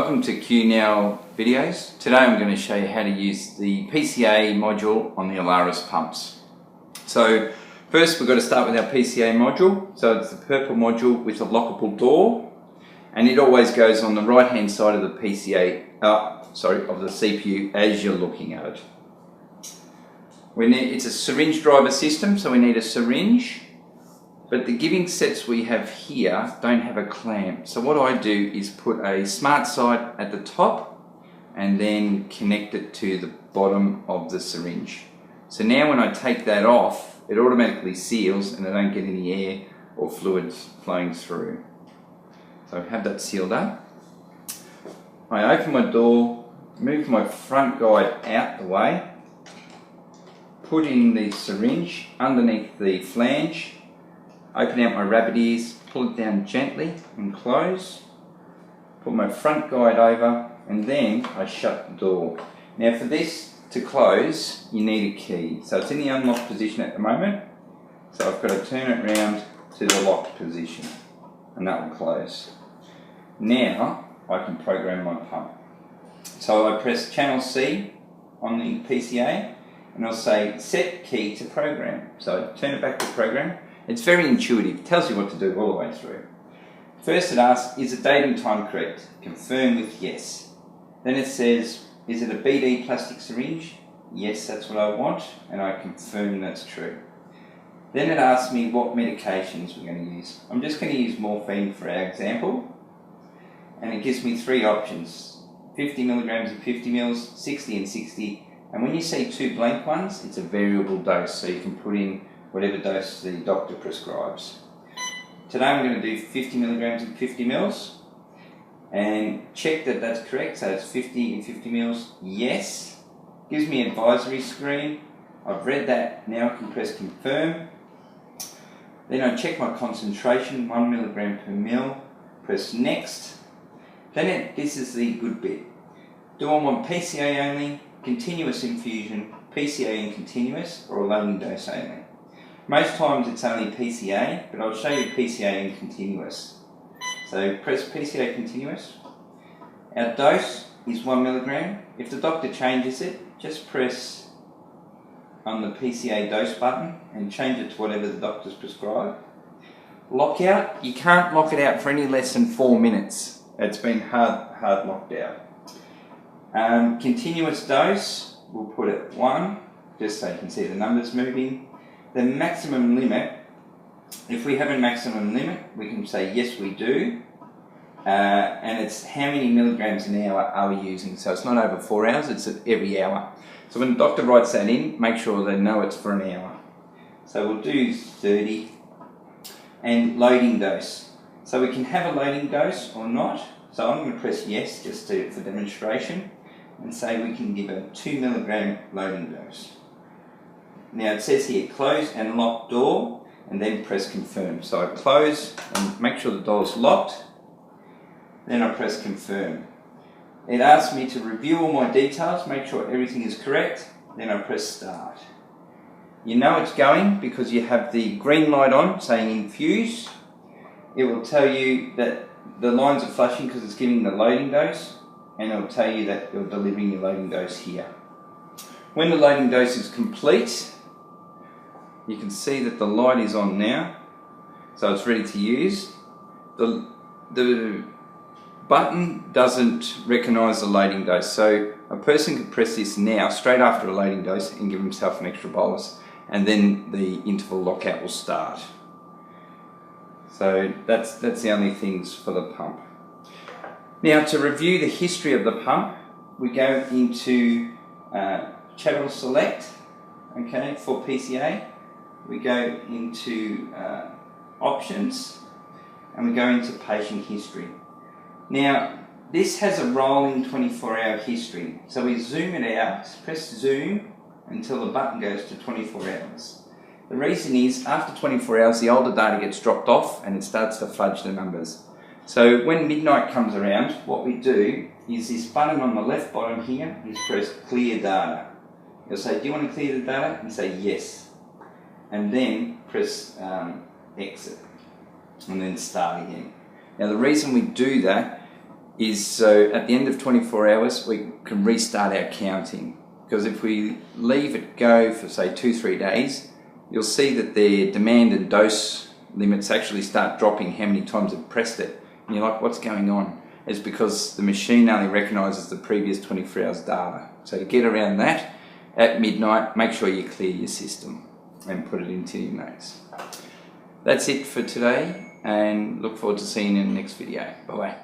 Welcome to Q Now videos. Today I'm going to show you how to use the PCA module on the Alaris pumps. So first we've got to start with our PCA module. So it's the purple module with a lockable door, and it always goes on the right hand side of the PCA, of the CPU as you're looking at it. It's a syringe driver system, so we need a syringe. But the giving sets we have here don't have a clamp. So what I do is put a smart side at the top and then connect it to the bottom of the syringe. So now when I take that off, it automatically seals and I don't get any air or fluids flowing through. So I have that sealed up. I open my door, move my front guide out the way, put in the syringe underneath the flange, open out my rabbit ears, pull it down gently and close, put my front guide over, and then I shut the door. Now for this to close you need a key, so it's in the unlocked position at the moment, so I've got to turn it around to the locked position and that will close. Now I can program my pump. So I press channel C on the PCA and I'll say set key to program, so I turn it back to program. It's very intuitive, it tells you what to do all the way through. First it asks, is the date and time correct? Confirm with yes. Then it says, is it a BD plastic syringe? Yes, that's what I want, and I confirm that's true. Then it asks me what medications we're going to use. I'm just going to use morphine for our example, and it gives me three options, 50 milligrams and 50 mils, 60 and 60, and when you see two blank ones, it's a variable dose, so you can put in whatever dose the doctor prescribes. Today I'm going to do 50 milligrams and 50 mils and check that that's correct, so it's 50 and 50 mils, yes. Gives me an advisory screen, I've read that, now I can press confirm. Then I check my concentration, 1 milligram per mil, press next. Then this is the good bit. Do I want PCA only, continuous infusion, PCA and continuous, or a loading dose only? Most times it's only PCA, but I'll show you PCA and continuous. So press PCA continuous. Our dose is 1 milligram. If the doctor changes it, just press on the PCA dose button and change it to whatever the doctor's prescribed. Lockout, you can't lock it out for any less than 4 minutes. It's been hard locked out. Continuous dose, we'll put it 1, just so you can see the numbers moving. The maximum limit, if we have a maximum limit, we can say yes we do, and it's how many milligrams an hour are we using, so it's not over 4 hours, it's at every hour. So when the doctor writes that in, make sure they know it's for an hour. So we'll do 30, and loading dose. So we can have a loading dose or not, so I'm going to press yes just for demonstration, and say we can give a 2 milligram loading dose. Now it says here close and lock door and then press confirm. So I close and make sure the door is locked, then I press confirm. It asks me to review all my details, make sure everything is correct, then I press start. You know it's going because you have the green light on saying infuse. It will tell you that the lines are flashing because it's giving the loading dose, and it will tell you that you're delivering your loading dose here. When the loading dose is complete, you can see that the light is on now, so it's ready to use. The button doesn't recognise the loading dose, so a person could press this now, straight after a loading dose, and give himself an extra bolus, and then the interval lockout will start. So that's the only things for the pump. Now to review the history of the pump, we go into channel select, okay, for PCA. We go into options and we go into patient history. Now this has a rolling 24-hour history, so we zoom it out, press zoom until the button goes to 24 hours. The reason is after 24 hours the older data gets dropped off and it starts to fudge the numbers. So when midnight comes around, what we do is this button on the left bottom here is press clear data. You'll say, do you want to clear the data? You say yes. And then press exit and then start again. Now the reason we do that is so at the end of 24 hours we can restart our counting, because if we leave it go for say 2-3 days, you'll see that the demand and dose limits actually start dropping how many times it pressed it, and you're like, what's going on? It's because the machine only recognises the previous 24 hours data. So to get around that, at midnight make sure you clear your system and put it into your notes. That's it for today, and look forward to seeing you in the next video. Bye bye.